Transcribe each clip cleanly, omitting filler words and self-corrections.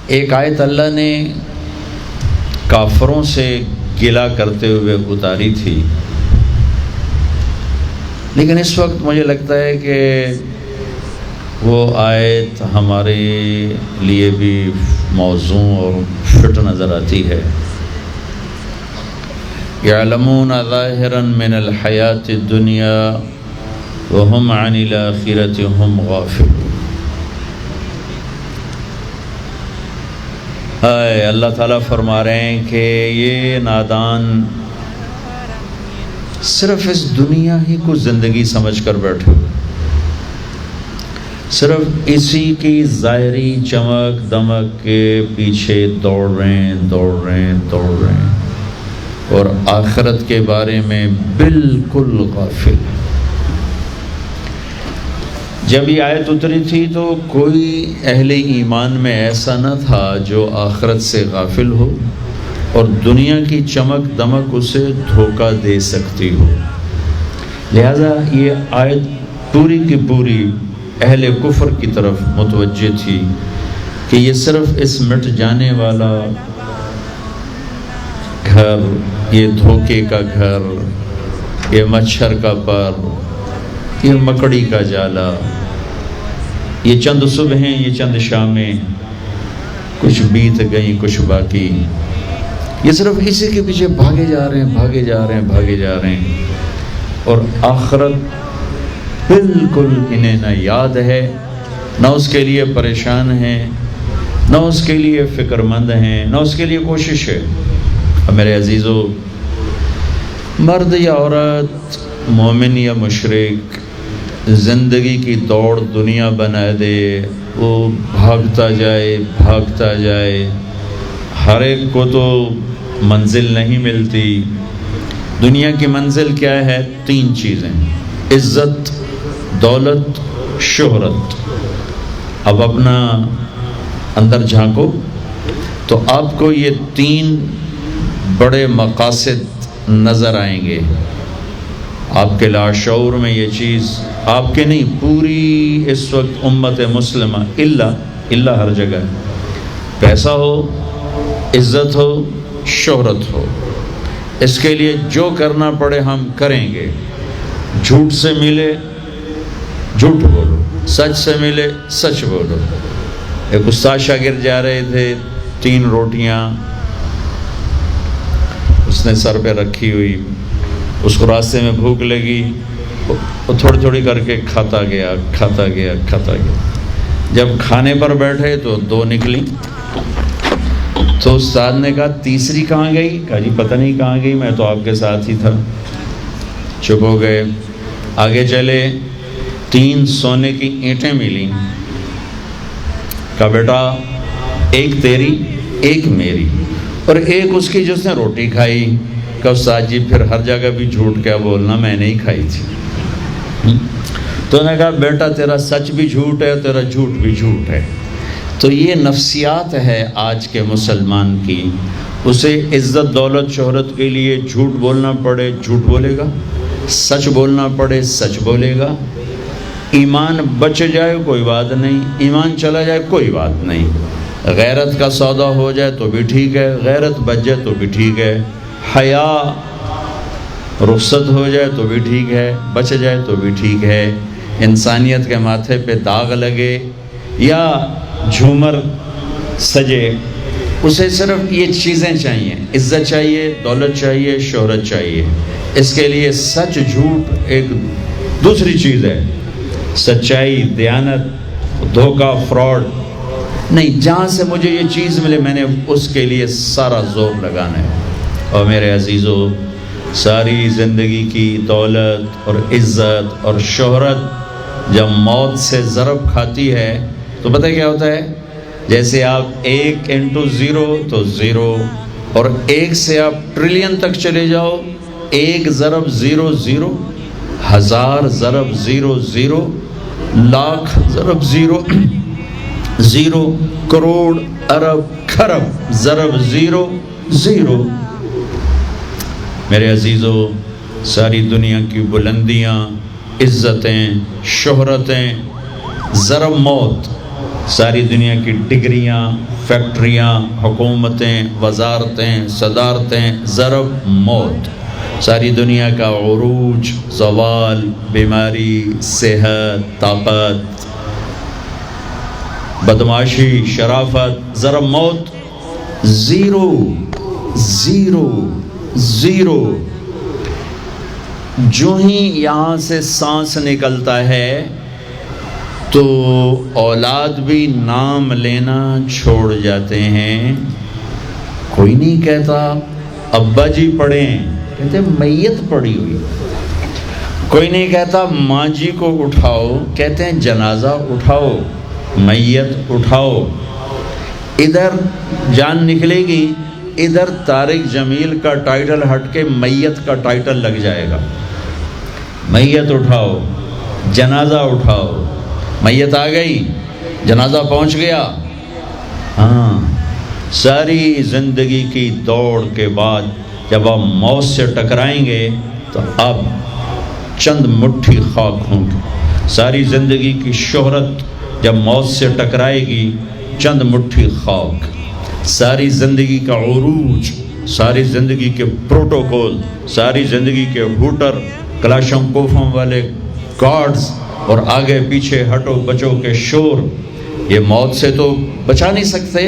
ایک آیت اللہ نے کافروں سے گلہ کرتے ہوئے اتاری تھی، لیکن اس وقت مجھے لگتا ہے کہ وہ آیت ہمارے لیے بھی موزوں اور فٹ نظر آتی ہے۔ یعلمون ظاہرا من الحیات الدنیا وہم عن الآخرۃ ہم غافلون۔ اللہ تعالیٰ فرما رہے ہیں کہ یہ نادان صرف اس دنیا ہی کو زندگی سمجھ کر بیٹھے ہوئے، صرف اسی کی ظاہری چمک دمک کے پیچھے دوڑ رہے ہیں اور آخرت کے بارے میں بالکل غافل۔ جب یہ آیت اتری تھی تو کوئی اہل ایمان میں ایسا نہ تھا جو آخرت سے غافل ہو اور دنیا کی چمک دمک اسے دھوکہ دے سکتی ہو، لہذا یہ آیت پوری کی پوری اہل کفر کی طرف متوجہ تھی کہ یہ صرف اس مٹ جانے والا گھر، یہ دھوکے کا گھر، یہ مچھر کا پر، یہ مکڑی کا جالا، یہ چند صبحیں، یہ چند شامیں، کچھ بیت گئیں کچھ باقی، یہ صرف اسی کے پیچھے بھاگے جا رہے ہیں اور آخرت بالکل انہیں نہ یاد ہے، نہ اس کے لیے پریشان ہیں، نہ اس کے لیے فکر مند ہیں، نہ اس کے لیے کوشش ہے۔ اب میرے عزیزو، مرد یا عورت، مومن یا مشرک، زندگی کی دوڑ دنیا بنا دے، وہ بھاگتا جائے، ہر ایک کو تو منزل نہیں ملتی۔ دنیا کی منزل کیا ہے؟ 3 چیزیں: عزت، دولت، شہرت۔ اب اپنا اندر جھانکو تو آپ کو یہ 3 بڑے مقاصد نظر آئیں گے۔ آپ کے لاشعور میں یہ چیز، آپ کے نہیں، پوری اس وقت امت مسلمہ اللہ ہر جگہ، پیسہ ہو، عزت ہو، شہرت ہو، اس کے لیے جو کرنا پڑے ہم کریں گے۔ جھوٹ سے ملے جھوٹ بولو، سچ سے ملے سچ بولو۔ ایک استاد شاگرد جا رہے تھے، 3 روٹیاں اس نے سر پہ رکھی ہوئی، اس کو راستے میں بھوک لگی، وہ تھوڑی کر کے کھاتا گیا۔ جب کھانے پر بیٹھے تو 2 نکلی، تو استاد نے کہا تیسری کہاں گئی؟ کہا جی پتہ نہیں کہاں گئی، میں تو آپ کے ساتھ ہی تھا۔ چپ ہو گئے، آگے چلے، 3 سونے کی اینٹیں ملیں۔ کہا بیٹا ایک تیری، ایک میری، اور ایک اس کی جس نے روٹی کھائی۔ کہا استاد جی پھر ہر جگہ بھی جھوٹ کیا بولنا، میں نے ہی کھائی تھی۔ تو نے کہا بیٹا تیرا سچ بھی جھوٹ ہے، تیرا جھوٹ بھی جھوٹ ہے۔ تو یہ نفسیات ہے آج کے مسلمان کی، اسے عزت دولت شہرت کے لیے جھوٹ بولنا پڑے جھوٹ بولے گا، سچ بولنا پڑے سچ بولے گا۔ ایمان بچ جائے کوئی بات نہیں، ایمان چلا جائے کوئی بات نہیں، غیرت کا سودا ہو جائے تو بھی ٹھیک ہے، غیرت بچ جائے تو بھی ٹھیک ہے، حیا رخصت ہو جائے تو بھی ٹھیک ہے، بچ جائے تو بھی ٹھیک ہے، انسانیت کے ماتھے پہ داغ لگے یا جھومر سجے، اسے صرف یہ چیزیں چاہیے، عزت چاہیے، دولت چاہیے، شہرت چاہیے۔ اس کے لیے سچ جھوٹ ایک دوسری چیز ہے، سچائی، دیانت، دھوکہ، فراڈ نہیں۔ جہاں سے مجھے یہ چیز ملے میں نے اس کے لیے سارا زور لگانا ہے۔ اور میرے عزیزو، ساری زندگی کی دولت اور عزت اور شہرت جب موت سے ضرب کھاتی ہے تو پتہ کیا ہوتا ہے؟ جیسے آپ 1 into 0 تو 0، اور 1 سے آپ ٹریلین تک چلے جاؤ، 1 ضرب 0 0، 1000 ضرب 0 0، لاکھ ضرب 0 0، کروڑ ارب کھرب ضرب 0 0۔ میرے عزیزو، ساری دنیا کی بلندیاں، عزتیں، شہرتیں ضرب موت، ساری دنیا کی ڈگریاں، فیکٹریاں، حکومتیں، وزارتیں، صدارتیں، ضرب موت، ساری دنیا کا عروج، زوال، بیماری، صحت، طاقت، بدمعاشی، شرافت، ضرب موت، زیرو زیرو زیرو۔ جو ہی یہاں سے سانس نکلتا ہے تو اولاد بھی نام لینا چھوڑ جاتے ہیں۔ کوئی نہیں کہتا ابا جی پڑھیں، کہتے ہیں میت پڑی ہوئی۔ کوئی نہیں کہتا ماں جی کو اٹھاؤ، کہتے ہیں جنازہ اٹھاؤ، میت اٹھاؤ۔ ادھر جان نکلے گی، ادھر طارق جمیل کا ٹائٹل ہٹ کے میت کا ٹائٹل لگ جائے گا۔ میت اٹھاؤ، جنازہ اٹھاؤ، میت آ گئی، جنازہ پہنچ گیا۔ ہاں، ساری زندگی کی دوڑ کے بعد جب آپ موت سے ٹکرائیں گے تو اب چند مٹھی خاک ہوں گے۔ ساری زندگی کی شہرت جب موت سے ٹکرائے گی، چند مٹھی خاک۔ ساری زندگی کا عروج، ساری زندگی کے پروٹوکول، ساری زندگی کے ہوٹر، کلاشنکوفوں والے گارڈز اور آگے پیچھے ہٹو بچو کے شور، یہ موت سے تو بچا نہیں سکتے۔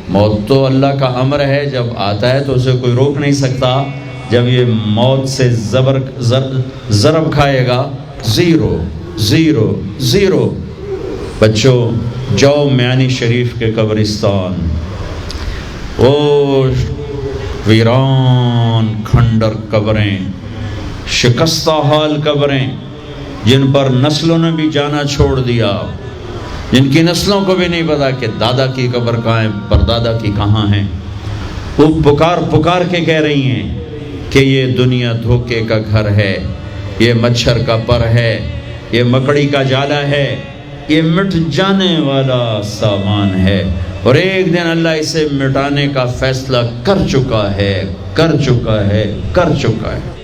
موت تو اللہ کا امر ہے، جب آتا ہے تو اسے کوئی روک نہیں سکتا۔ جب یہ موت سے ضرب کھائے گا، زیرو زیرو زیرو۔ بچوں جاؤ میانی شریف کے قبرستان، وہ ویران کھنڈر قبریں، شکستہ حال قبریں، جن پر نسلوں نے بھی جانا چھوڑ دیا، جن کی نسلوں کو بھی نہیں پتا کہ دادا کی قبر کہاں ہے، پردادا کی کہاں ہے۔ وہ پکار کے کہہ رہی ہیں کہ یہ دنیا دھوکے کا گھر ہے، یہ مچھر کا پر ہے، یہ مکڑی کا جالا ہے، یہ مٹ جانے والا سامان ہے، اور ایک دن اللہ اسے مٹانے کا فیصلہ کر چکا ہے، کر چکا ہے، کر چکا ہے۔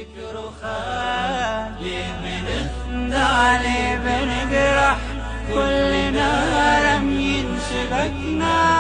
كلنا رمي شبكنا